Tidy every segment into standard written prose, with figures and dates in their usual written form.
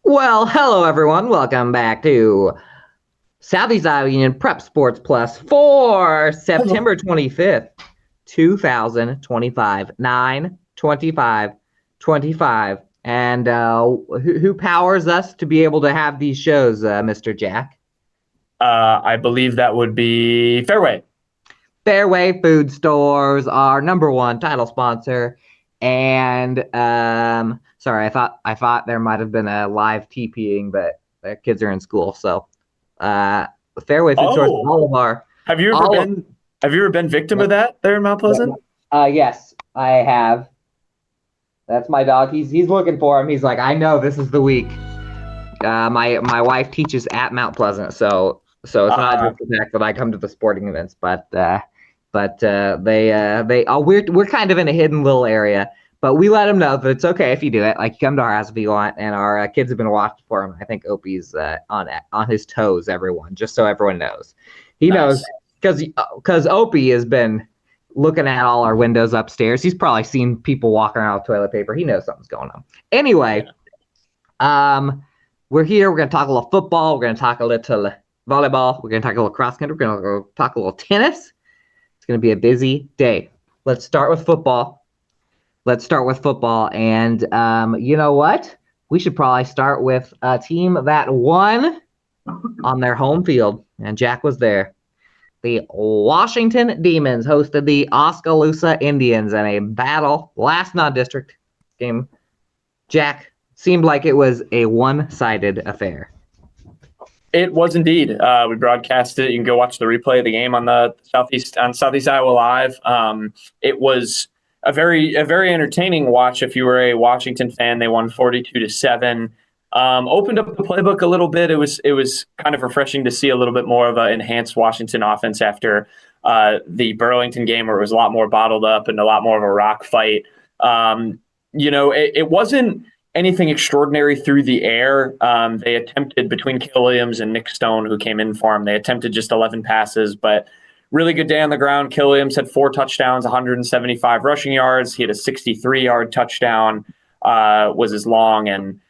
Well, hello everyone. Welcome back to Southeast Iowa Union Prep Sports Plus for Hello. September 25th, 2025. 9/25/25. And who powers us to be able to have these shows, Mr. Jack? I believe that would be Fairway. Fairway Food Stores, our number one title sponsor. And sorry, I thought there might have been a live TPing, but the kids are in school, so uh Fairway Food Stores, Oh, all of our have you ever all been have you ever been victim of, of that there in Mount Pleasant? yes, I have. That's my dog. He's looking for him. He's like, I know this is the week. My wife teaches at Mount Pleasant, so it's not Uh, just the fact that I come to the sporting events, but we're kind of in a hidden little area. But we let him know that it's okay if you do it. Like, come to our house if you want. And our kids have been watching for him. I think Opie's on his toes. Everyone, just so everyone knows, he knows nice. because Opie has been looking at all our windows upstairs. He's probably seen people walking around with toilet paper. He knows something's going on. Anyway, Yeah. um, we're here. We're gonna talk a little football. We're gonna talk a little volleyball. We're gonna talk a little cross country. We're gonna go talk a little tennis. It's going to be a busy day. Let's start with football. And you know what? We should probably start with a team that won on their home field, and Jack was there. The Washington Demons hosted the Oskaloosa Indians in a battle, last non-district game. Jack, seemed like it was a one-sided affair. It was indeed. We broadcast it. You can go watch the replay of the game on the Southeast Iowa Live. It was a very entertaining watch. If you were a Washington fan, they won 42-7. Opened up the playbook a little bit. It was kind of refreshing to see a little bit more of an enhanced Washington offense after the Burlington game, where it was a lot more bottled up and a lot more of a rock fight. It wasn't anything extraordinary through the air. They attempted, between Cale Williams and Nick Stone, who came in for him, they attempted just 11 passes, but really good day on the ground. Cale Williams had 4 touchdowns, 175 rushing yards. He had a 63-yard touchdown, was his long, and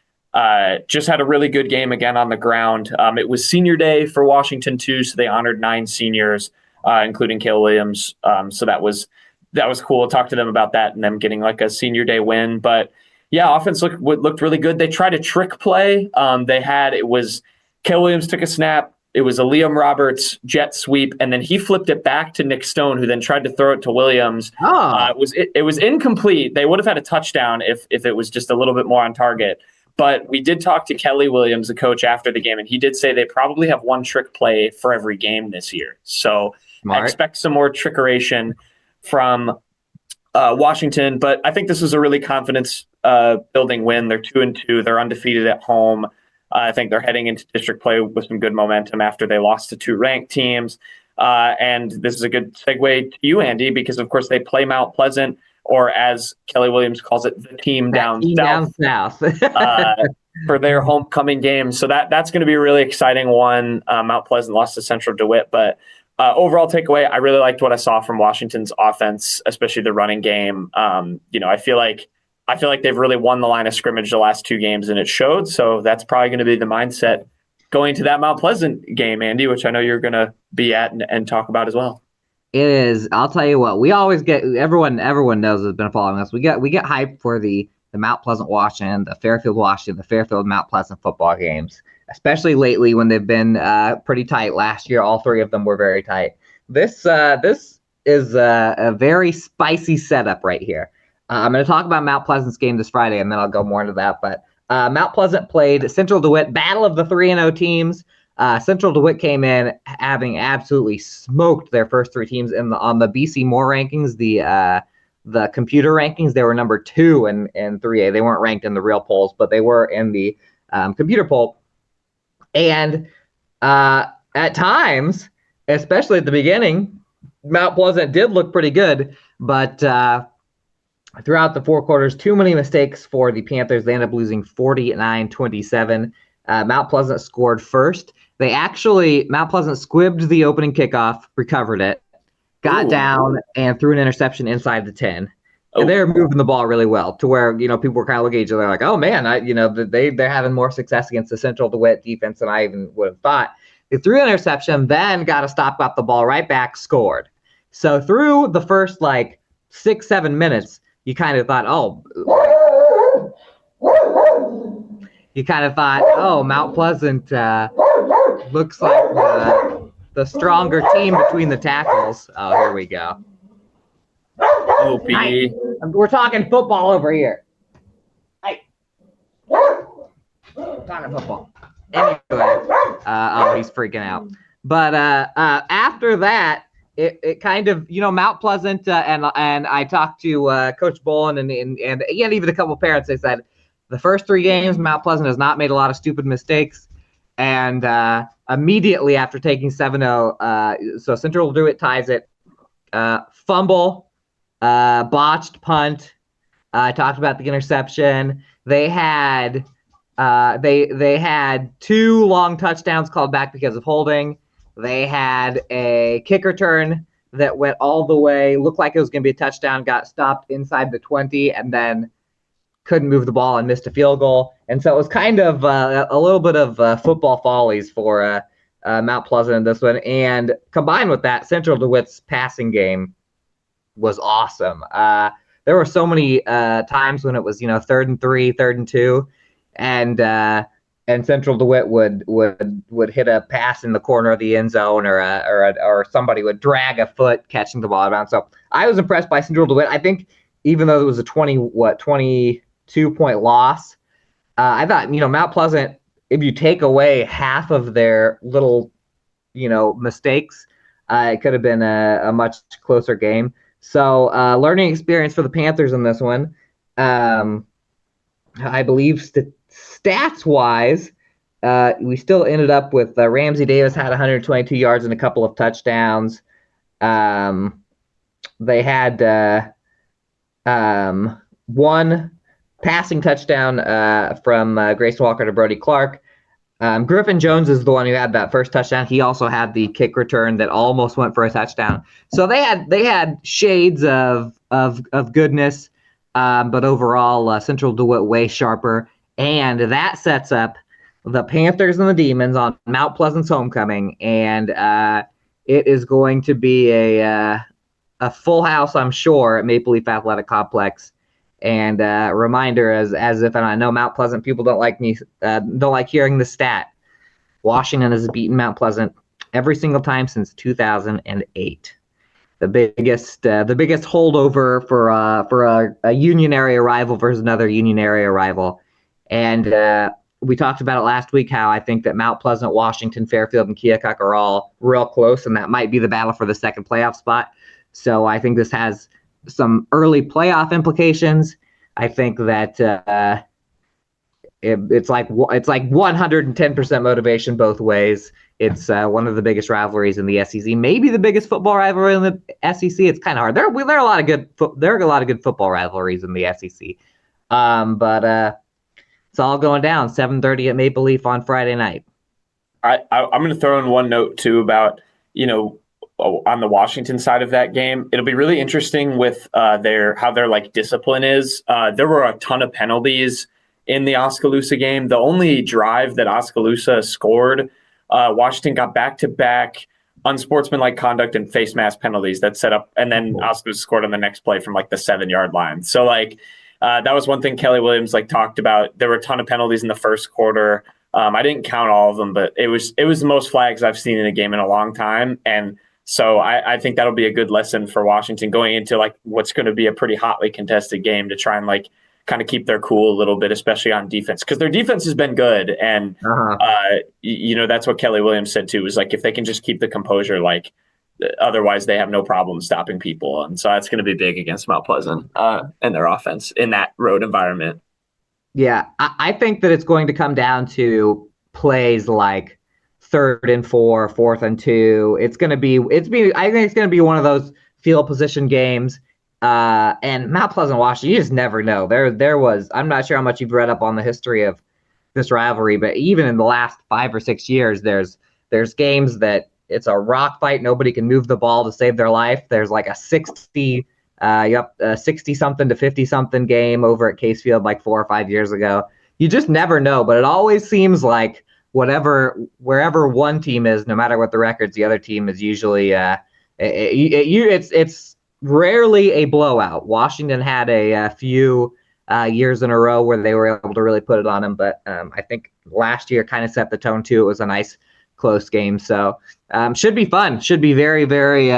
just had a really good game again on the ground. It was senior day for Washington too, so they honored 9 seniors, including Cale Williams. So that was cool. Talk to them about that and them getting like a senior day win. But yeah, offense looked really good. They tried a trick play. It was Cale Williams took a snap. It was a Liam Roberts jet sweep, and then he flipped it back to Nick Stone, who then tried to throw it to Williams. Oh, It was incomplete. They would have had a touchdown if it was just a little bit more on target. But we did talk to Kelly Williams, the coach, after the game, and he did say they probably have one trick play for every game this year. So I smart. expect some more trickeration from Washington, but I think this was a really confidence building win. They're 2-2. They're undefeated at home. I think they're heading into district play with some good momentum after they lost to 2 ranked teams. And this is a good segue to you, Andy, because of course they play Mount Pleasant, or as Kelly Williams calls it, the team down South. for their homecoming game. So that's going to be a really exciting one. Mount Pleasant lost to Central DeWitt, but overall takeaway, I really liked what I saw from Washington's offense, especially the running game. I feel like they've really won the line of scrimmage the last 2 games, and it showed. So that's probably going to be the mindset going to that Mount Pleasant game, Andy, which I know you're going to be at and talk about as well. It is. I'll tell you what. We always get everyone. Everyone knows has been following us. We get hyped for the Mount Pleasant Washington, the Fairfield Washington, the Fairfield Mount Pleasant football games, especially lately when they've been pretty tight. Last year, all 3 of them were very tight. This is a very spicy setup right here. I'm going to talk about Mount Pleasant's game this Friday, and then I'll go more into that. But Mount Pleasant played Central DeWitt, battle of the 3-0 teams. Central DeWitt came in having absolutely smoked their first 3 teams on the BC Moore rankings, the computer rankings. They were number 2 in 3A. They weren't ranked in the real polls, but they were in the computer poll. And at times, especially at the beginning, Mount Pleasant did look pretty good, but throughout the 4 quarters, too many mistakes for the Panthers. They ended up losing 49-27. Mount Pleasant scored first. Mount Pleasant squibbed the opening kickoff, recovered it, got down, and threw an interception inside the 10. And they're moving the ball really well to where, people were kind of looking at each other like, oh man, they're having more success against the Central DeWitt defense than I even would have thought. They threw an interception, then got to stop up the ball right back, scored. So through the first 6-7 minutes, you kind of thought, Mount Pleasant looks like the stronger team between the tackles. Oh, here we go. Hey, we're talking football over here. Hey. We're talking football. Anyway, he's freaking out. But after that, it kind of, Mount Pleasant, and I talked to Coach Bolin and even a couple parents. They said the first 3 games, Mount Pleasant has not made a lot of stupid mistakes. And immediately after taking 7-0, so Central DeWitt ties it. Fumble, botched punt. I talked about the interception. They had they had 2 long touchdowns called back because of holding. They had a kick return that went all the way, looked like it was going to be a touchdown, got stopped inside the 20, and then couldn't move the ball and missed a field goal. And so it was kind of a little bit of football follies for Mount Pleasant in this one. And combined with that, Central DeWitt's passing game was awesome. There were so many times when it was, 3rd and 3, 3rd and 2, and Central DeWitt would hit a pass in the corner of the end zone, or somebody would drag a foot catching the ball out of bounds. So I was impressed by Central DeWitt. I think even though it was a 22-point loss, I thought, Mount Pleasant, if you take away half of their little, mistakes, it could have been a much closer game. So learning experience for the Panthers in this one. I believe stats-wise, we still ended up with Ramsey Davis had 122 yards and a couple of touchdowns. They had 1 passing touchdown from Grayson Walker to Brody Clark. Griffin Jones is the one who had that first touchdown. He also had the kick return that almost went for a touchdown. So they had shades of goodness, but overall Central DeWitt way sharper, and that sets up the Panthers and the Demons on Mount Pleasant's homecoming, and it is going to be a full house, I'm sure, at Maple Leaf Athletic Complex. And reminder, as if, and I know Mount Pleasant people don't like hearing the stat, Washington has beaten Mount Pleasant every single time since 2008. The biggest holdover for a Union area rival versus another Union area rival. And we talked about it last week, how I think that Mount Pleasant, Washington, Fairfield, and Keokuk are all real close, and that might be the battle for the second playoff spot. So I think this has some early playoff implications. I think that it's like 110% motivation both ways. It's one of the biggest rivalries in the SEC, maybe the biggest football rivalry in the SEC. It's kind of hard. There are a lot of good football rivalries in the SEC, but it's all going down 7:30 at Maple Leaf on Friday night. I'm going to throw in one note too about on the Washington side of that game. It'll be really interesting with how their discipline is. There were a ton of penalties in the Oskaloosa game. The only drive that Oskaloosa scored, Washington got back-to-back unsportsmanlike conduct and face mask penalties that set up, and then Oskaloosa scored on the next play from the 7-yard line. So that was one thing Kelly Williams talked about. There were a ton of penalties in the first quarter. I didn't count all of them, but it was the most flags I've seen in a game in a long time. And so I think that'll be a good lesson for Washington going into what's going to be a pretty hotly contested game, to try and kind of keep their cool a little bit, especially on defense, because their defense has been good. And, that's what Kelly Williams said too, was if they can just keep the composure, otherwise they have no problem stopping people. And so that's going to be big against Mount Pleasant and their offense in that road environment. Yeah, I think that it's going to come down to plays like 3rd and 4, 4th and 2. I think it's going to be one of those field position games. And Mount Pleasant, Washington, you just never know. There was, I'm not sure how much you've read up on the history of this rivalry, but even in the last 5 or 6 years, there's games that it's a rock fight. Nobody can move the ball to save their life. There's a 60 Yep, 60-something to 50-something game over at Case Field like 4 or 5 years ago. You just never know, but it always seems like wherever one team is, no matter what the records, the other team is usually it's rarely a blowout. Washington had a few years in a row where they were able to really put it on them, but I think last year kind of set the tone too. It was a nice close game, so should be fun. Should be very, very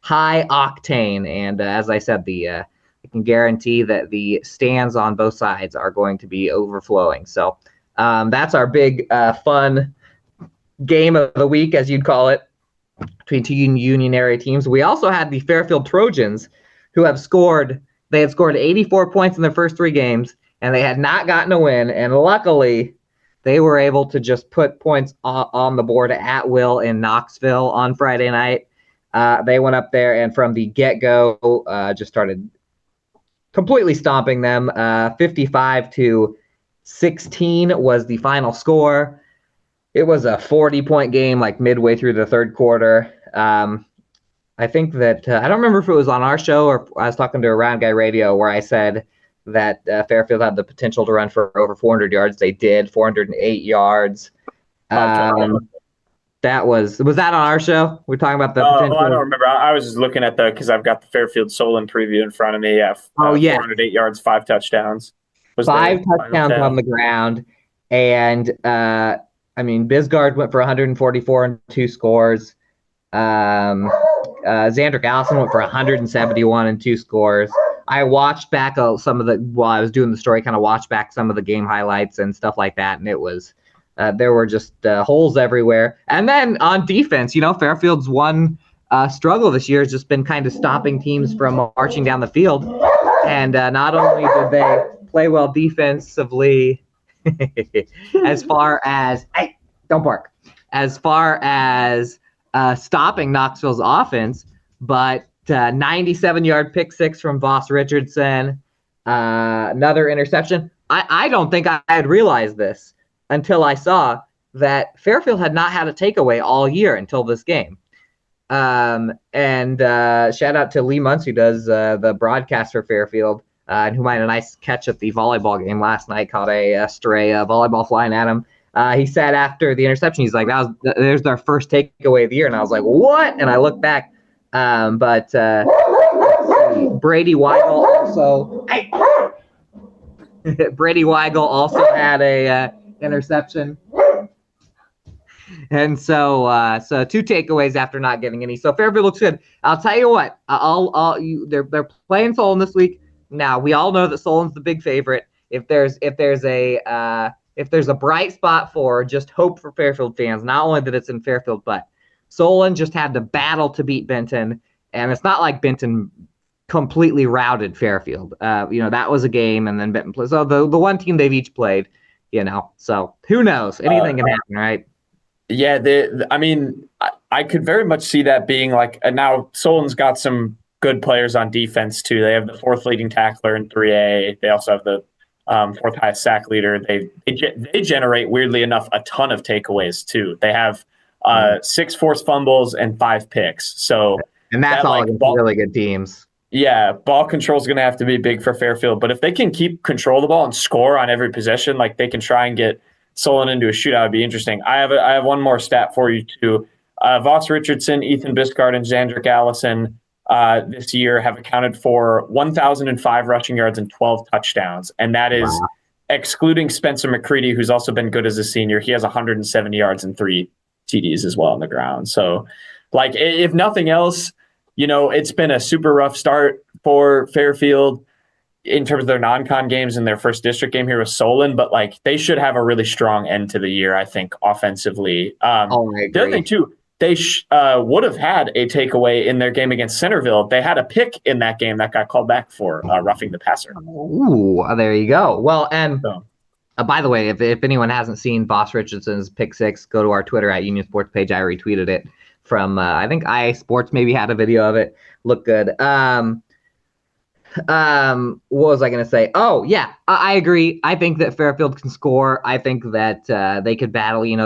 high octane, and as I said, I can guarantee that the stands on both sides are going to be overflowing. So that's our big fun game of the week, as you'd call it, between two Union area teams. We also had the Fairfield Trojans, who had scored 84 points in their first 3 games, and they had not gotten a win. And luckily, they were able to just put points on the board at will in Knoxville on Friday night. They went up there and from the get-go just started completely stomping them. 55-16 was the final score. It was a 40-point game like midway through the third quarter. I think that I don't remember if it was on our show or I was talking to Around Guy Radio where I said that Fairfield had the potential to run for over 400 yards. They did, 408 yards. That was that on our show? We're talking about the potential. I don't remember. I was just looking at because I've got the Fairfield Solon preview in front of me. Yeah. 408 yards, 5 touchdowns. 5 touchdowns on the ground. And Bisgard went for 144 and 2 scores. Xandrick Allison went for 171 and 2 scores. I watched back while I was doing the story, kind of watched back some of the game highlights and stuff like that. And it was, there were just holes everywhere. And then on defense, Fairfield's one struggle this year has just been kind of stopping teams from marching down the field. And not only did they play well defensively, as far as stopping Knoxville's offense, but 97-yard pick 6 from Voss Richardson, another interception. I don't think I had realized this until I saw that Fairfield had not had a takeaway all year until this game. And shout out to Lee Muntz, who does the broadcast for Fairfield, and who had a nice catch at the volleyball game last night, caught a stray volleyball flying at him. He said after the interception, he's like, there's their first takeaway of the year. And I was like, what? And I looked back. But Brady Weigel also had a interception. And so 2 takeaways after not getting any. So Fairfield looks good. I'll tell you what, they're playing Solon this week. Now we all know that Solon's the big favorite. If there's a bright spot for just hope for Fairfield fans, not only that it's in Fairfield, but Solon just had to battle to beat Benton, and it's not like Benton completely routed Fairfield. That was a game, and then Benton played. So the one team they've each played, so who knows? Anything can happen, right? Yeah, I could very much see that being like, now Solon's got some good players on defense too. They have the 4th leading tackler in 3A. They also have the 4th highest sack leader. They generate, weirdly enough, a ton of takeaways too. They have 6 forced fumbles and 5 picks. So and that's all really good teams. Yeah, ball control is going to have to be big for Fairfield. But if they can keep control of the ball and score on every possession, like they can try and get Solon into a shootout, it'd be interesting. I have one more stat for you too. Voss Richardson, Ethan Biscard, and Xandrick Allison this year have accounted for 1,005 rushing yards and 12 touchdowns. And that is excluding Spencer McCready, who's also been good as a senior. He has 170 yards and 3 TDs as well on the ground. So, if nothing else, it's been a super rough start for Fairfield in terms of their non-con games and their first district game here with Solon, but they should have a really strong end to the year, I think, offensively. I agree. The other thing too, they would have had a takeaway in their game against Centerville. They had a pick in that game that got called back for roughing the passer. Ooh, there you go. Well, and by the way, if anyone hasn't seen Voss Richardson's pick 6, go to our Twitter at Union Sports page. I retweeted it from, I think IA Sports maybe had a video of it. Looked good. What was I going to say? Oh, yeah, I agree. I think that Fairfield can score. I think that they could battle. You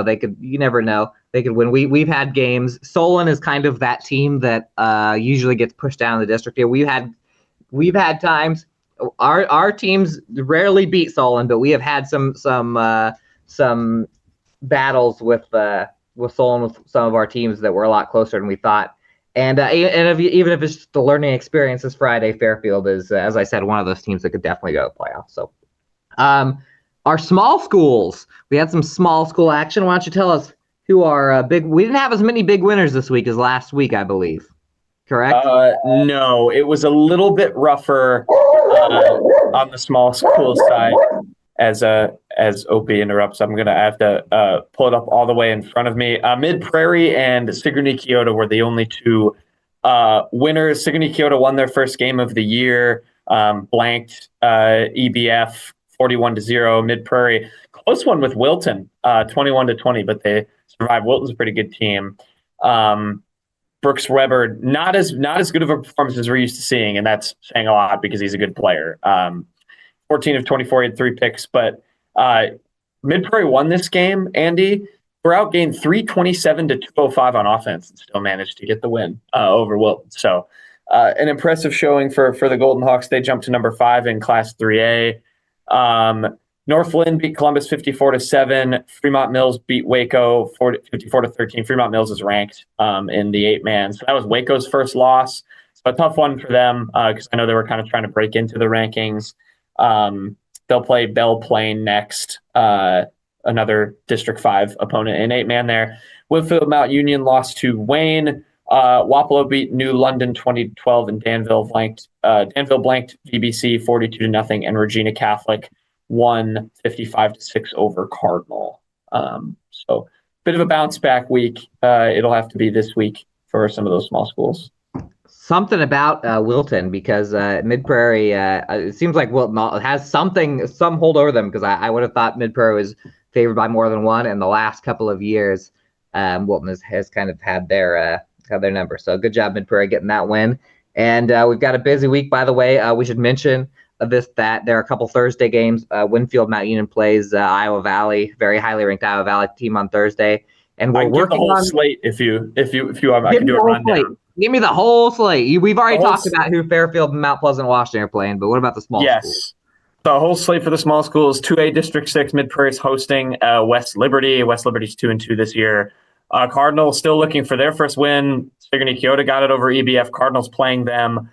never know. they could win. We've had games. Solon is kind of that team that usually gets pushed down in the district here. We've had times. Our teams rarely beat Solon, but we have had some battles with Solon with some of our teams that were a lot closer than we thought. And even if it's just the learning experience this Friday, Fairfield is, as I said, one of those teams that could definitely go to the playoffs. So, our small schools, we had some small school action. Why don't you tell us who are big? We didn't have as many big winners this week as last week, I believe. Correct? No, it was a little bit rougher on the small school side. As Opie interrupts, I'm going to have to pull it up all the way in front of me. Mid Prairie and Sigourney Kyoto were the only two winners. Sigourney Kyoto won their first game of the year, blanked EBF 41-0. Mid Prairie, close one with Wilton, 21-20, but they survived. Wilton's a pretty good team. Brooks Weber, not as good of a performance as we're used to seeing, and that's saying a lot because he's a good player. 14 of 24, he had 3 picks, but Mid Prairie won this game, Andy. We're outgained 327 to 205 on offense and still managed to get the win over Wilton. So an impressive showing for the Golden Hawks. They jumped to number 5 in Class 3A. Northland beat Columbus 54-7. Fremont Mills beat Waco 54-13. Fremont Mills is ranked in the 8-man. So that was Waco's first loss. So a tough one for them because I know they were kind of trying to break into the rankings. They'll play Belle Plaine next, another District 5 opponent in 8-man there. Winfield Mount Union lost to Wayne. Wapello beat New London 20-12, and Danville blanked VBC 42-0, and Regina Catholic won 55-6 over Cardinal. So bit of a bounce back week. It'll have to be this week for some of those small schools. Something about Wilton, because Mid Prairie, it seems like Wilton has some hold over them, because I would have thought Mid Prairie was favored by more than one in the last couple of years. Wilton has kind of had their number. So good job, Mid Prairie, getting that win. And we've got a busy week, by the way. We should mention that there are a couple Thursday games. Winfield Mount Union plays Iowa Valley, very highly ranked Iowa Valley team on Thursday. And we're working the whole on slate if you I can do a rundown. Give me the whole slate. We've already talked about who Fairfield and Mount Pleasant, Washington are playing, but what about the small schools? The whole slate for the small schools: 2A District 6, Mid Prairie's hosting West Liberty. West Liberty's 2-2 this year. Cardinal still looking for their first win. Sigourney Kyoto got it over EBF. Cardinals playing them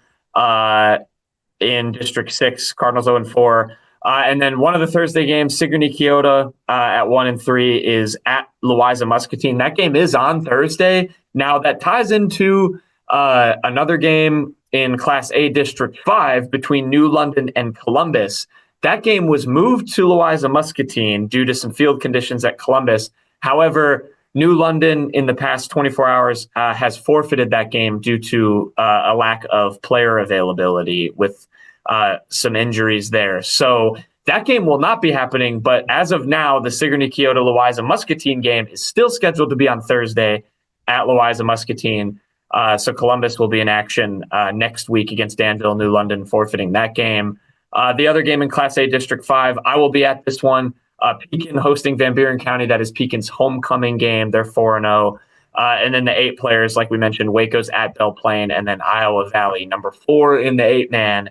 in District 6. Cardinals 0-4. And then one of the Thursday games, Sigourney Kyoto at 1-3 is at Louisa Muscatine. That game is on Thursday. Now that ties into another game in Class A District 5 between New London and Columbus. That game was moved to Louisa Muscatine due to some field conditions at Columbus. However, New London in the past 24 hours has forfeited that game due to a lack of player availability with some injuries there. So that game will not be happening. But as of now, the Sigourney Kyoto Louisa Muscatine game is still scheduled to be on Thursday at Louisa Muscatine. So Columbus will be in action next week against Danville, New London, forfeiting that game. The other game in Class A District 5, I will be at this one. Pekin hosting Van Buren County. That is Pekin's homecoming game. They're 4-0. And then the 8 players, like we mentioned, Waco's at Belle Plaine, and then Iowa Valley, number 4 in the 8-man,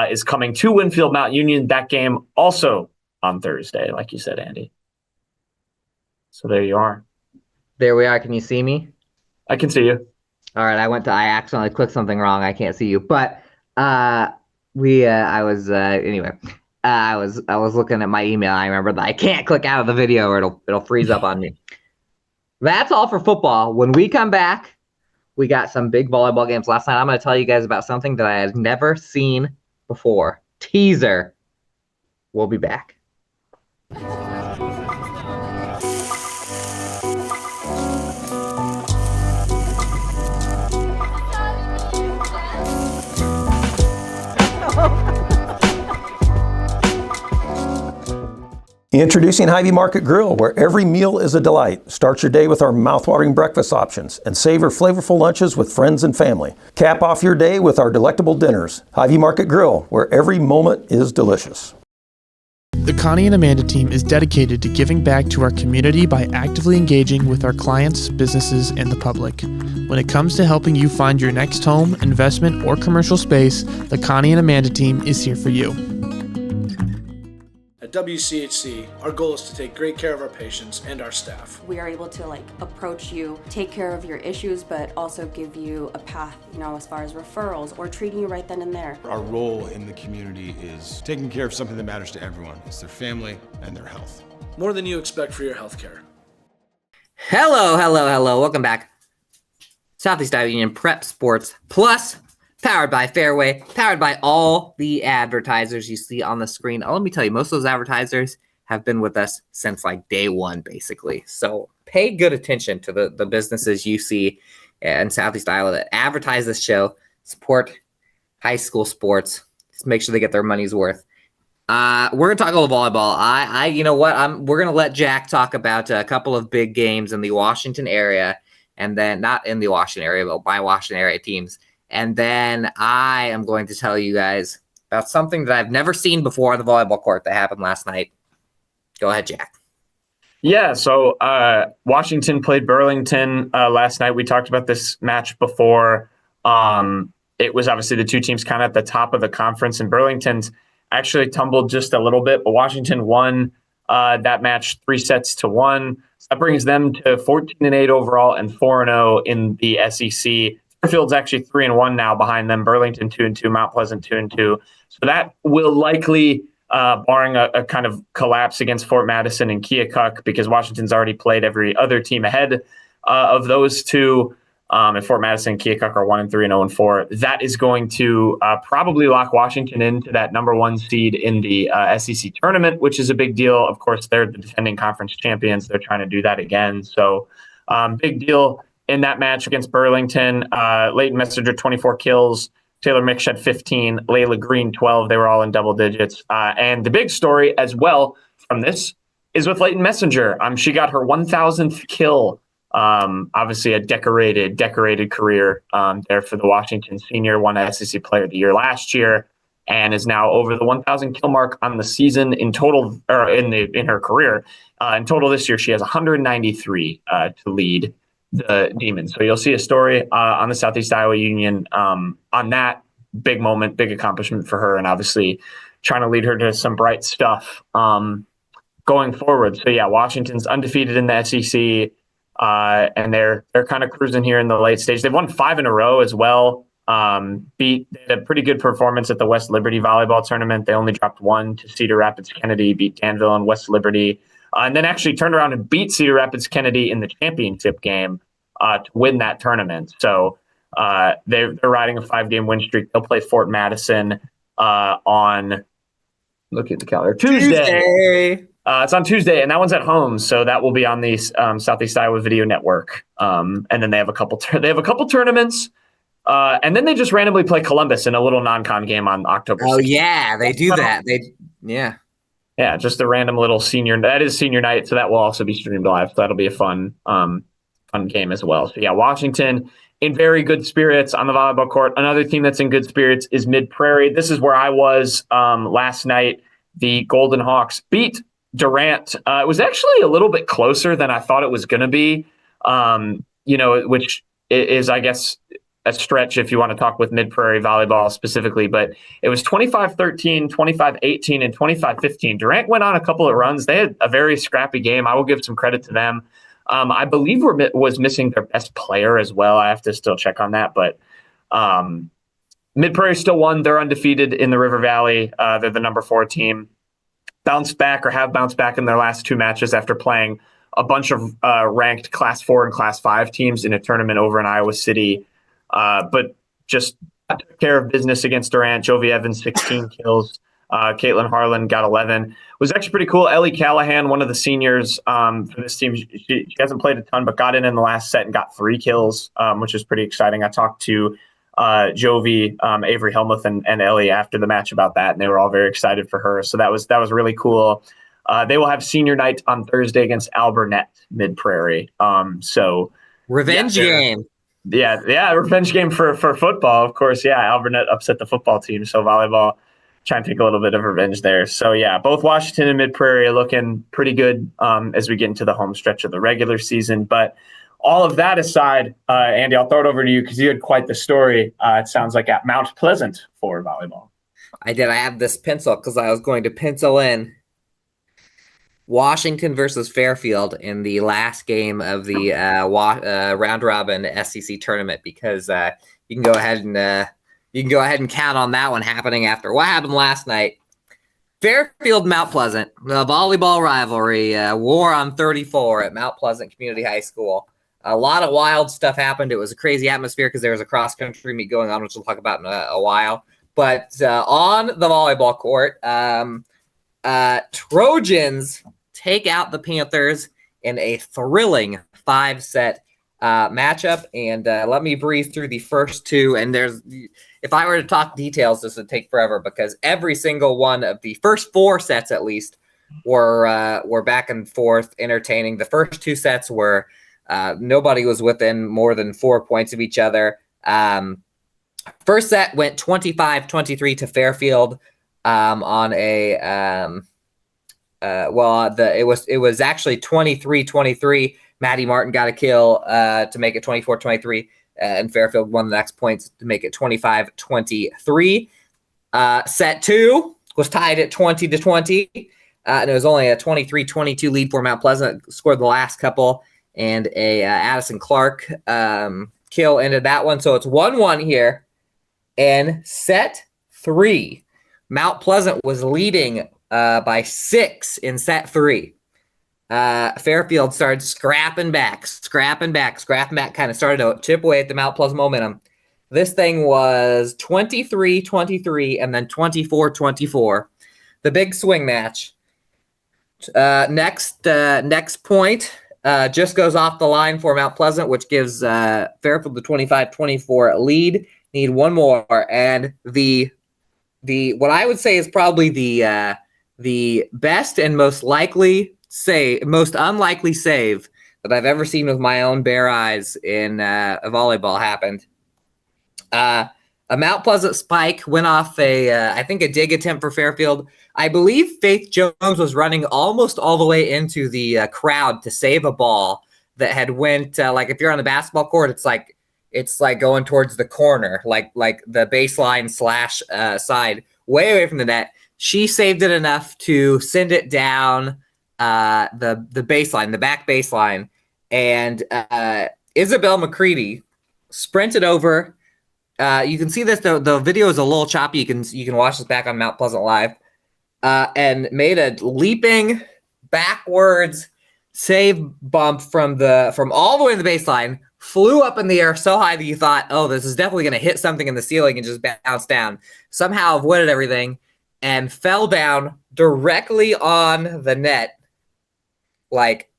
is coming to Winfield Mount Union. That game also on Thursday, like you said, Andy. So there you are. There we are. Can you see me? I can see you. All right, I accidentally clicked something wrong. I can't see you, but I was looking at my email. I remember that I can't click out of the video or it'll freeze up on me. That's all for football. When we come back, we got some big volleyball games last night. I'm going to tell you guys about something that I had never seen before. Teaser. We'll be back. Introducing Hy-Vee Market Grill, where every meal is a delight. Start your day with our mouth-watering breakfast options and savor flavorful lunches with friends and family. Cap off your day with our delectable dinners. Hy-Vee Market Grill, where every moment is delicious. The Connie and Amanda team is dedicated to giving back to our community by actively engaging with our clients, businesses, and the public. When it comes to helping you find your next home, investment, or commercial space, the Connie and Amanda team is here for you. At WCHC, our goal is to take great care of our patients and our staff. We are able to approach you, take care of your issues, but also give you a path, as far as referrals or treating you right then and there. Our role in the community is taking care of something that matters to everyone. It's their family and their health. More than you expect for your health care. Hello. Welcome back. Southeast Iowa Union Prep Sports Plus, powered by Fairway, powered by all the advertisers you see on the screen. Let me tell you, most of those advertisers have been with us since day one, basically. So pay good attention to the businesses you see in Southeast Iowa that advertise this show, support high school sports, just make sure they get their money's worth. We're going to talk a little volleyball. You know what? We're going to let Jack talk about a couple of big games in the Washington area, and then not in the Washington area, but by Washington area teams. And then I am going to tell you guys about something that I've never seen before on the volleyball court that happened last night. Go ahead, Jack. Yeah, so Washington played Burlington last night. We talked about this match before. It was obviously the two teams kind of at the top of the conference, and Burlington's actually tumbled just a little bit, but Washington won that match 3-1. That brings them to 14-8 overall and 4-0 in the SEC. Fairfield's actually 3-1 now behind them. Burlington 2-2, Mount Pleasant 2-2. So that will likely, barring a kind of collapse against Fort Madison and Keokuk, because Washington's already played every other team ahead of those two. And Fort Madison and Keokuk are 1-3 and 0-4. That is going to probably lock Washington into that number one seed in the SEC tournament, which is a big deal. Of course, they're the defending conference champions. They're trying to do that again. So big deal in that match against Burlington. Leighton Messenger, 24 kills. Taylor Mick had 15. Layla Green, 12. They were all in double digits. And the big story as well from this is with Leighton Messenger. She got her 1,000th kill. Obviously a decorated career there for the Washington senior, won SEC Player of the Year last year, and is now over the 1,000 kill mark on the season in total, or in her career. In total this year, she has 193 to lead the Demons. So you'll see a story on the Southeast Iowa Union on that big moment, big accomplishment for her, and obviously trying to lead her to some bright stuff going forward. So yeah, Washington's undefeated in the SEC. And they're kind of cruising here in the late stage. They've won 5 in a row as well. They had a pretty good performance at the West Liberty volleyball tournament. They only dropped 1 to Cedar Rapids Kennedy, beat Danville and West Liberty, and then actually turned around and beat Cedar Rapids Kennedy in the championship game to win that tournament. So they're riding a 5-game win streak. They'll play Fort Madison on, look at the calendar, Tuesday. It's on Tuesday, and that one's at home, so that will be on the Southeast Iowa Video Network. And then they have a couple tournaments, and then they just randomly play Columbus in a little non-con game on October 6th. Oh yeah, they do that. Yeah, just a random little senior. That is senior night, so that will also be streamed live. So that'll be a fun game as well. So yeah, Washington in very good spirits on the volleyball court. Another team that's in good spirits is Mid Prairie. This is where I was last night. The Golden Hawks beat Durant. It was actually a little bit closer than I thought it was going to be, which is, I guess, a stretch if you want to talk with Mid-Prairie volleyball specifically, but it was 25-13, 25-18, and 25-15. Durant went on a couple of runs. They had a very scrappy game. I will give some credit to them. I believe was missing their best player as well. I have to still check on that, but Mid-Prairie still won. They're undefeated in the River Valley. They're the number 4 team. Bounced back in their last 2 matches after playing a bunch of ranked Class 4 and Class 5 teams in a tournament over in Iowa City. But just took care of business against Durant. Jovi Evans, 16 kills. Caitlin Harlan got 11. It was actually pretty cool. Ellie Callahan, one of the seniors for this team, she hasn't played a ton, but got in the last set and got 3 kills, which is pretty exciting. I talked to Jovi, Avery Helmuth, and Ellie after the match about that, and they were all very excited for her. So that was really cool. They will have senior night on Thursday against Alburnett Mid Prairie. So revenge game. Yeah, revenge game for football, of course. Yeah, Alburnett upset the football team, so volleyball trying to take a little bit of revenge there. So yeah, both Washington and Mid Prairie are looking pretty good as we get into the home stretch of the regular season. But all of that aside, Andy, I'll throw it over to you because you had quite the story. It sounds like at Mount Pleasant for volleyball. I did. I have this pencil because I was going to pencil in Washington versus Fairfield in the last game of the round robin SEC tournament because you can go ahead and count on that one happening after what happened last night. Fairfield Mount Pleasant, the volleyball rivalry, war on 34 at Mount Pleasant Community High School. A lot of wild stuff happened. It was a crazy atmosphere because there was a cross-country meet going on, which we'll talk about in a while. But on the volleyball court, Trojans take out the Panthers in a thrilling 5-set matchup. And let me breeze through the first two. And if I were to talk details, this would take forever because every single one of the first 4 sets, at least, were back and forth, entertaining. The first 2 sets were nobody was within more than 4 points of each other. First set went 25-23 to Fairfield on a it was actually 23-23. Maddie Martin got a kill to make it 24-23, and Fairfield won the next points to make it 25-23. Set 2 was tied at 20-20, and it was only a 23-22 lead for Mount Pleasant. Scored the last couple, and a Addison Clark kill ended that one. So it's 1-1 here. And set 3, Mount Pleasant was leading by 6 in set 3. Fairfield started scrapping back, kind of started to chip away at the Mount Pleasant momentum. This thing was 23-23 and then 24-24. The big swing match. Next point just goes off the line for Mount Pleasant, which gives Fairfield the 25-24 lead. Need one more, and the what I would say is probably the best and most unlikely save that I've ever seen with my own bare eyes in a volleyball happened. A Mount Pleasant spike went off I think a dig attempt for Fairfield. I believe Faith Jones was running almost all the way into the crowd to save a ball that had went like if you're on the basketball court, it's like going towards the corner, like the baseline / side, way away from the net. She saved it enough to send it down the baseline, the back baseline, and Isabel McCready sprinted over. You can see this. The video is a little choppy. You can watch this back on Mount Pleasant Live, and made a leaping backwards save bump from all the way to the baseline. Flew up in the air so high that you thought, oh, this is definitely going to hit something in the ceiling and just bounce down. Somehow avoided everything and fell down directly on the net, like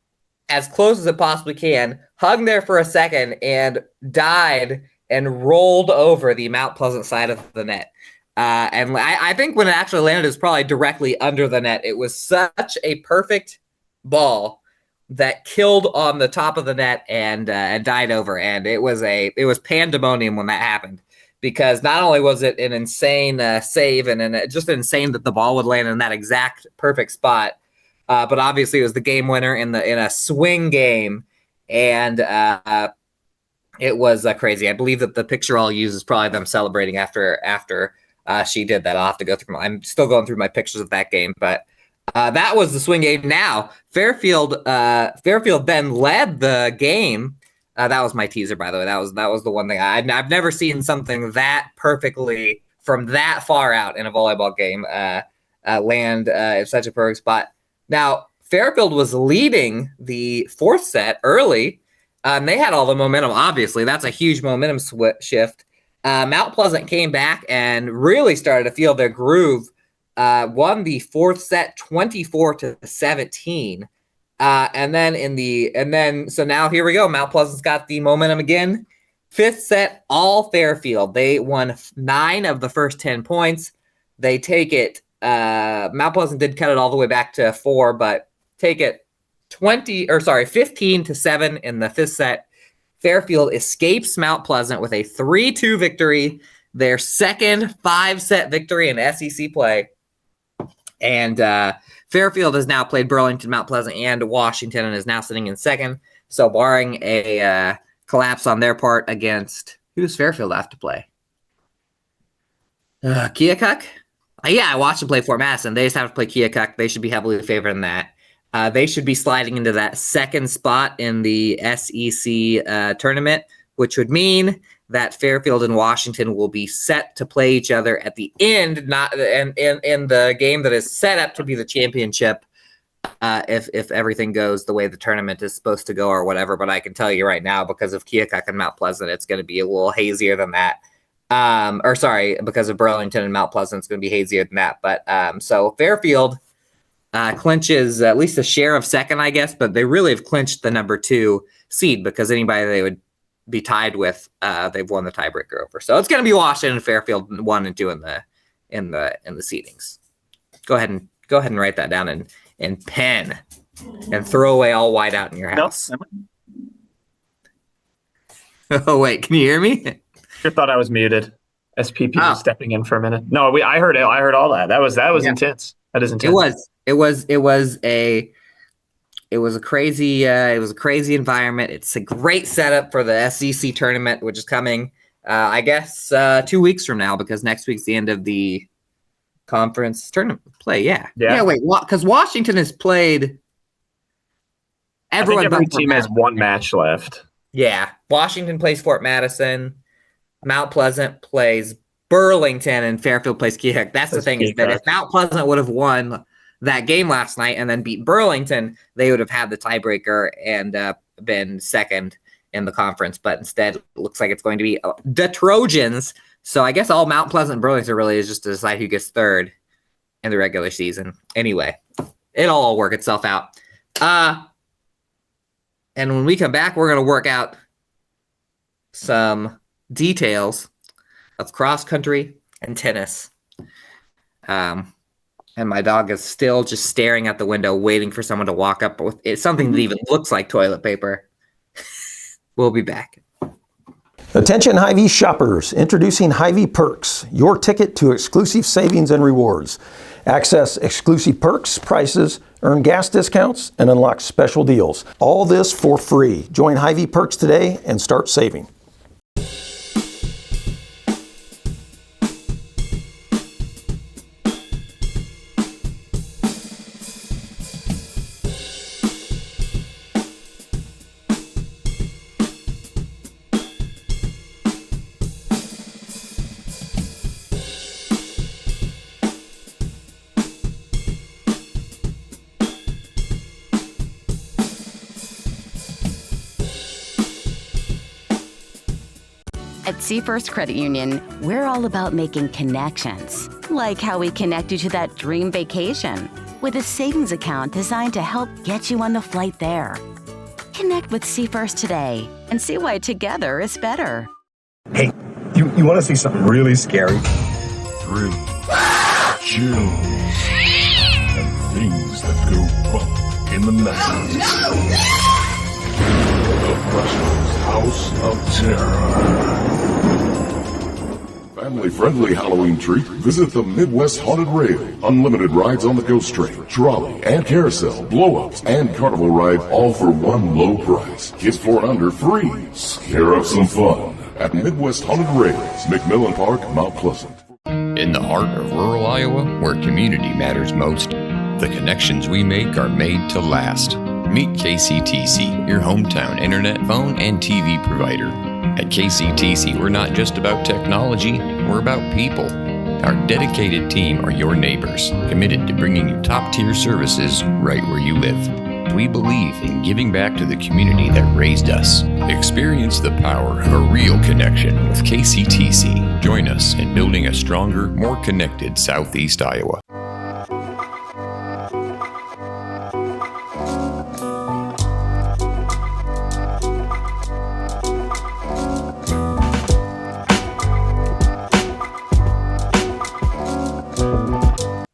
as close as it possibly can, hung there for a second and died and rolled over the Mount Pleasant side of the net. And I think when it actually landed, it was probably directly under the net. It was such a perfect ball that killed on the top of the net and died over. And it was pandemonium when that happened, because not only was it an insane save and just insane that the ball would land in that exact perfect spot, but obviously it was the game winner in a swing game, and it was crazy. I believe that the picture I'll use is probably them celebrating after she did that. I'll have to go through. I'm still going through my pictures of that game, but. That was the swing game. Now Fairfield then led the game. That was my teaser, by the way. That was the one thing I've never seen something that perfectly from that far out in a volleyball game land in such a perfect spot. Now Fairfield was leading the 4th set early. They had all the momentum. Obviously, that's a huge momentum shift. Mount Pleasant came back and really started to feel their groove. Won the 4th set 24-17. So now here we go. Mount Pleasant's got the momentum again. 5th set, all Fairfield. They won 9 of the first 10 points. They take it. Mount Pleasant did cut it all the way back to 4, but take it 15-7 in the 5th set. Fairfield escapes Mount Pleasant with a 3-2 victory. their second 5-set victory in SEC play. And Fairfield has now played Burlington, Mount Pleasant, and Washington, and is now sitting in second. So barring a collapse on their part against, who does Fairfield have to play? Keokuk? Yeah, I watched them play Fort Madison. They just have to play Keokuk. They should be heavily favored in that. They should be sliding into that second spot in the SEC tournament, which would mean that Fairfield and Washington will be set to play each other at the end, not in the game that is set up to be the championship, if everything goes the way the tournament is supposed to go or whatever. But I can tell you right now, because of Keokuk and Mount Pleasant, it's going to be a little hazier than that. Because of Burlington and Mount Pleasant, it's going to be hazier than that. But so Fairfield clinches at least a share of second, I guess, but they really have clinched the number 2 seed, because anybody they would be tied with, they've won the tiebreaker over. So it's going to be Washington and Fairfield 1 and 2 in the seedings. Go ahead and write that down in pen and throw away all white out in your house. Oh wait, can you hear me? I thought I was muted. SPP was stepping in for a minute. No, I heard it. I heard all that. That was intense. That is intense. It was a crazy environment. It's a great setup for the SEC tournament, which is coming, I guess, 2 weeks from now, because next week's the end of the conference tournament play. Yeah. Wait, because Washington has played. Every team has one match left. Yeah, Washington plays Fort Madison, Mount Pleasant plays Burlington, and Fairfield plays Keokuk. That's the thing, is that if Mount Pleasant would have won that game last night and then beat Burlington, they would have had the tiebreaker and been second in the conference. But instead, it looks like it's going to be the Trojans. So I guess all Mount Pleasant and Burlington really is just to decide who gets third in the regular season. Anyway, it'll all work itself out. And when we come back, we're going to work out some details of cross country and tennis. And my dog is still just staring out the window, waiting for someone to walk up with something that even looks like toilet paper. We'll be back. Attention Hy-Vee shoppers, introducing Hy-Vee Perks, your ticket to exclusive savings and rewards. Access exclusive perks, prices, earn gas discounts, and unlock special deals. All this for free. Join Hy-Vee Perks today and start saving. At Seafirst Credit Union, we're all about making connections, like how we connect you to that dream vacation with a savings account designed to help get you on the flight there. Connect with Seafirst today and see why together is better. Hey, you want to see something really scary? 3 chills and things that go bump in the night. The Russians' House of Terror. Family-friendly Halloween treat. Visit the Midwest Haunted Rail. Unlimited rides on the Ghost Train, trolley, and carousel, blow-ups, and carnival ride, all for one low price. Kids 4 and under free. Scare up some fun at Midwest Haunted Rails, McMillan Park, Mount Pleasant. In the heart of rural Iowa, where community matters most, the connections we make are made to last. Meet KCTC, your hometown internet, phone, and TV provider. At KCTC, we're not just about technology, we're about people. Our dedicated team are your neighbors, committed to bringing you top-tier services right where you live. We believe in giving back to the community that raised us. Experience the power of a real connection with KCTC. Join us in building a stronger, more connected Southeast Iowa.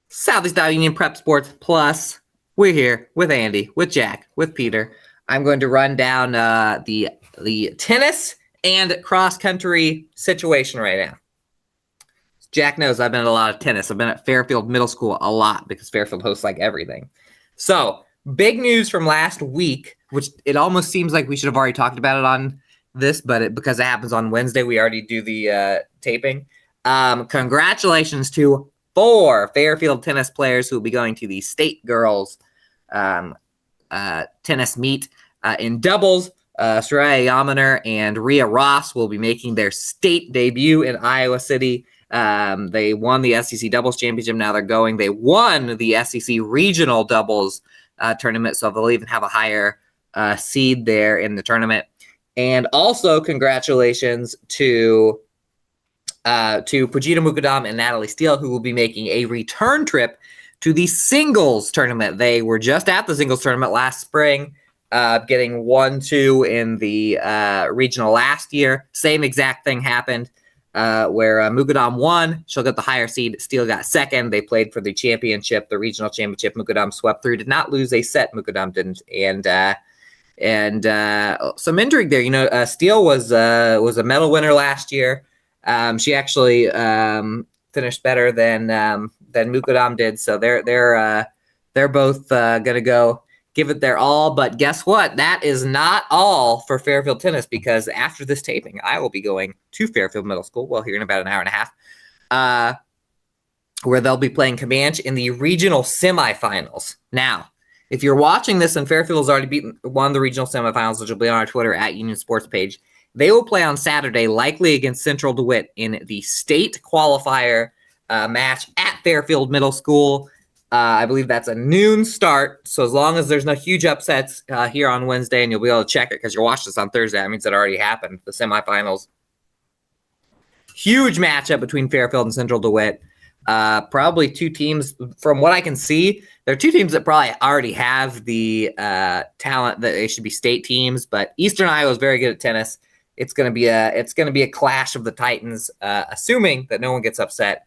Southeast Iowa Union Prep Sports Plus. We're here with Andy, with Jack, with Peter. I'm going to run down the tennis and cross country situation right now. Jack knows I've been at a lot of tennis. I've been at Fairfield Middle School a lot because Fairfield hosts like everything. So big news from last week, which it almost seems like we should have already talked about it on this, but because it happens on Wednesday, we already do the taping. Congratulations to 4 Fairfield tennis players who will be going to the state girls tennis meet in doubles. Soraya Yamaner and Rhea Ross will be making their state debut in Iowa City. They won the SEC doubles championship. Now they won the SEC regional doubles tournament, so they'll even have a higher seed there in the tournament. And also congratulations to Pujita Mukadam and Natalie Steele, who will be making a return trip to the singles tournament. They were just at the singles tournament last spring, getting 1-2 in the regional last year. Same exact thing happened where Mukadam won. She'll get the higher seed. Steele got second. They played for the championship, the regional championship. Mukadam swept through, did not lose a set. Mukadam didn't. And some intrigue there. Steele was a medal winner last year. She actually finished better than Mukadam did. So they're both gonna go give it their all. But guess what? That is not all for Fairfield Tennis, because after this taping, I will be going to Fairfield Middle School. Well, here in about an hour and a half, where they'll be playing Comanche in the regional semifinals. Now, if you're watching this and Fairfield has already won the regional semifinals, which will be on our Twitter at Union Sports page, they will play on Saturday, likely against Central DeWitt in the state qualifier match at Fairfield Middle School. I believe that's a noon start. So as long as there's no huge upsets here on Wednesday, and you'll be able to check it because you're watching this on Thursday, that means it already happened, the semifinals. Huge matchup between Fairfield and Central DeWitt. Probably two teams, from what I can see, there are two teams that probably already have the talent that they should be state teams, but Eastern Iowa is very good at tennis. It's going to be a clash of the Titans, assuming that no one gets upset.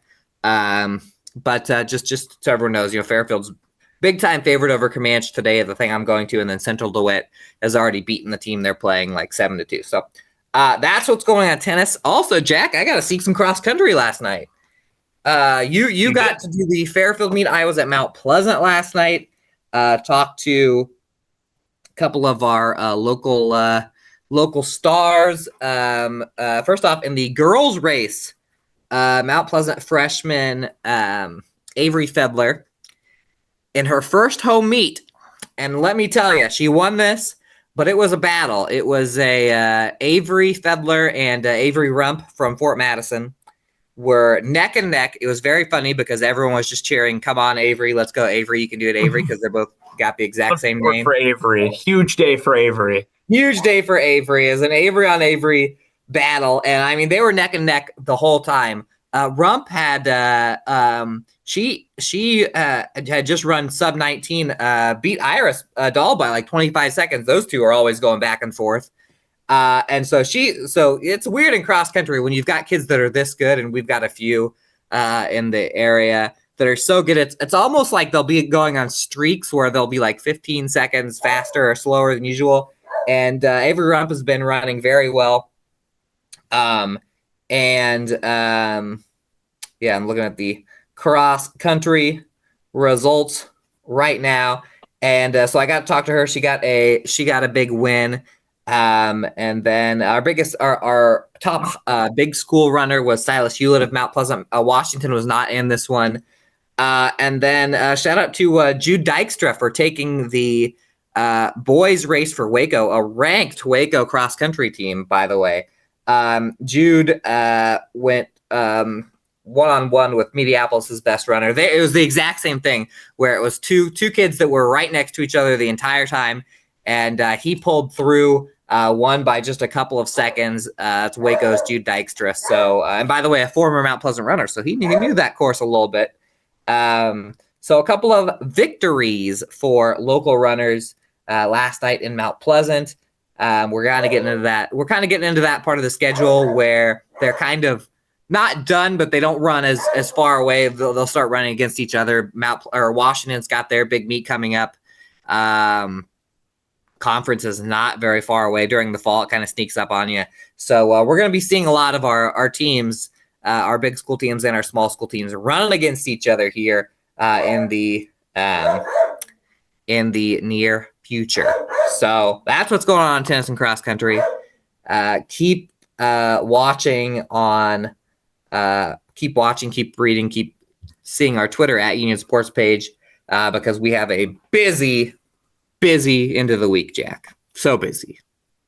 But just so everyone knows, Fairfield's big time favorite over Comanche today, the thing I'm going to, and then Central DeWitt has already beaten the team they're playing like 7-2. So that's what's going on tennis. Also, Jack, I got to see some cross country last night. You got to do the Fairfield meet. I was at Mount Pleasant last night. Talked to a couple of our local stars. First off, in the girls race, Mount Pleasant freshman Avery Fedler in her first home meet. And let me tell you, she won this, but it was a battle. It was Avery Fedler and Avery Rump from Fort Madison were neck and neck. It was very funny because everyone was just cheering, "Come on, Avery, let's go, Avery, you can do it, Avery," because they're both got the exact same name. For Avery. Huge day for Avery. Huge day for Avery. As an Avery on Avery battle, and I mean they were neck and neck the whole time. Rump had she had just run sub 19, beat Iris Dahl by like 25 seconds. Those two are always going back and forth. And so it's weird in cross country when you've got kids that are this good, and we've got a few in the area that are so good. It's almost like they'll be going on streaks where they'll be like 15 seconds faster or slower than usual. And Avery Rump has been running very well. I'm looking at the cross country results right now. And so I got to talk to her. She got a big win. And then our top big school runner was Silas Hewlett of Mount Pleasant. Washington was not in this one. And then shout out to Jude Dykstra for taking the boys race for Waco, a ranked Waco cross country team, by the way. Jude went one-on-one with Mediapolis' best runner. It was the exact same thing where it was two kids that were right next to each other the entire time. And he pulled through, won by just a couple of seconds. It's Waco's Jude Dykstra. So, and by the way, a former Mount Pleasant runner, so he knew that course a little bit. So a couple of victories for local runners last night in Mount Pleasant. We're kind of getting into that. We're kind of getting into that part of the schedule where they're kind of not done, but they don't run as far away. They'll start running against each other. Washington's got their big meet coming up. Conference is not very far away during the fall. It kind of sneaks up on you. So we're going to be seeing a lot of our teams our big school teams and our small school teams running against each other here in the near future. So that's what's going on in tennis and cross country. Keep watching, keep reading, keep seeing our Twitter at Union Sports page because we have a busy end of the week, Jack. So busy.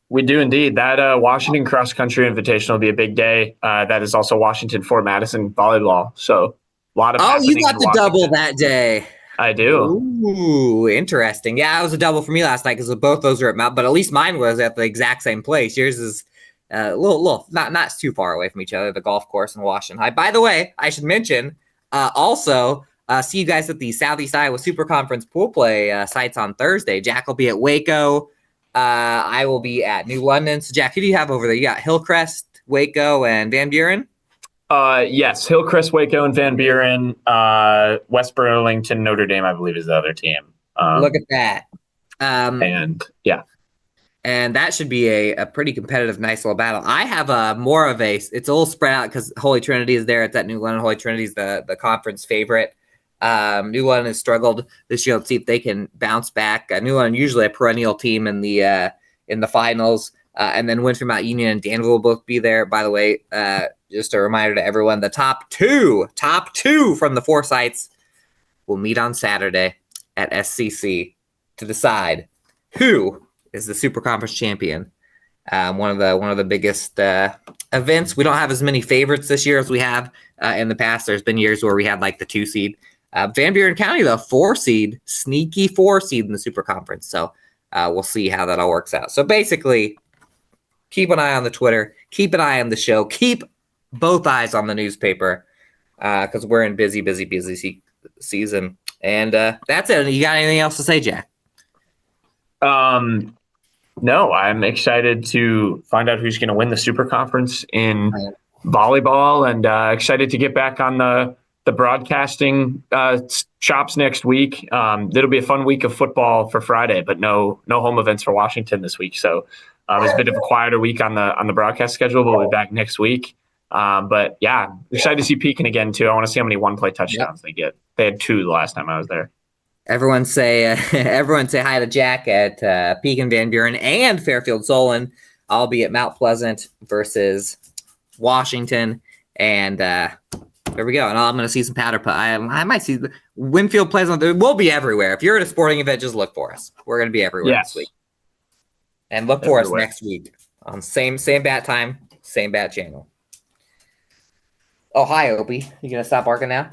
We do indeed. That Washington Cross Country Invitational will be a big day. That is also Washington Fort Madison volleyball. So a lot of you got the double that day. I do. Ooh, interesting. Yeah, it was a double for me last night because both those are at Mount, but at least mine was at the exact same place. Yours is a little not too far away from each other, the golf course in Washington High. By the way, I should mention also see you guys at the Southeast Iowa Super Conference pool play sites on Thursday. Jack will be at Waco. I will be at New London. So, Jack, who do you have over there? You got Hillcrest, Waco, and Van Buren? Yes, Hillcrest, Waco, and Van Buren. West Burlington, Notre Dame, I believe, is the other team. Look at that. And, yeah. And that should be a pretty competitive, nice little battle. I have more of it's a little spread out because Holy Trinity is there. It's at New London. Holy Trinity is the conference favorite. New London has struggled this year. Let's see if they can bounce back. New London usually a perennial team in the finals, and then Winfield Mount Union and Danville will both be there. By the way, just a reminder to everyone: the top two from the 4 sites will meet on Saturday at SCC to decide who is the Super Conference champion. One of the biggest events. We don't have as many favorites this year as we have in the past. There's been years where we had like the 2 seed. Van Buren County, the 4 seed, sneaky 4 seed in the Super Conference. So we'll see how that all works out. So basically, keep an eye on the Twitter, keep an eye on the show, keep both eyes on the newspaper because we're in busy season. And that's it. You got anything else to say, Jack? No, I'm excited to find out who's going to win the Super Conference in volleyball, and excited to get back on the broadcasting chops next week. It'll be a fun week of football for Friday, but no home events for Washington this week. So it was a bit of a quieter week on the broadcast schedule, but we'll be back next week. But yeah, excited to see Pekin again too. I want to see how many 1-play touchdowns they get. They had 2 the last time I was there. Everyone say hi to Jack at Pekin, Van Buren, and Fairfield Solon. I'll be at Mount Pleasant versus Washington, and there we go. And I'm going to see some powder puff. I might see Winfield Pleasant. We'll be everywhere. If you're at a sporting event, just look for us. We're going to be everywhere this week, and look for us next week on same bat time, same bat channel. Oh, hi, Opie. You going to stop barking now?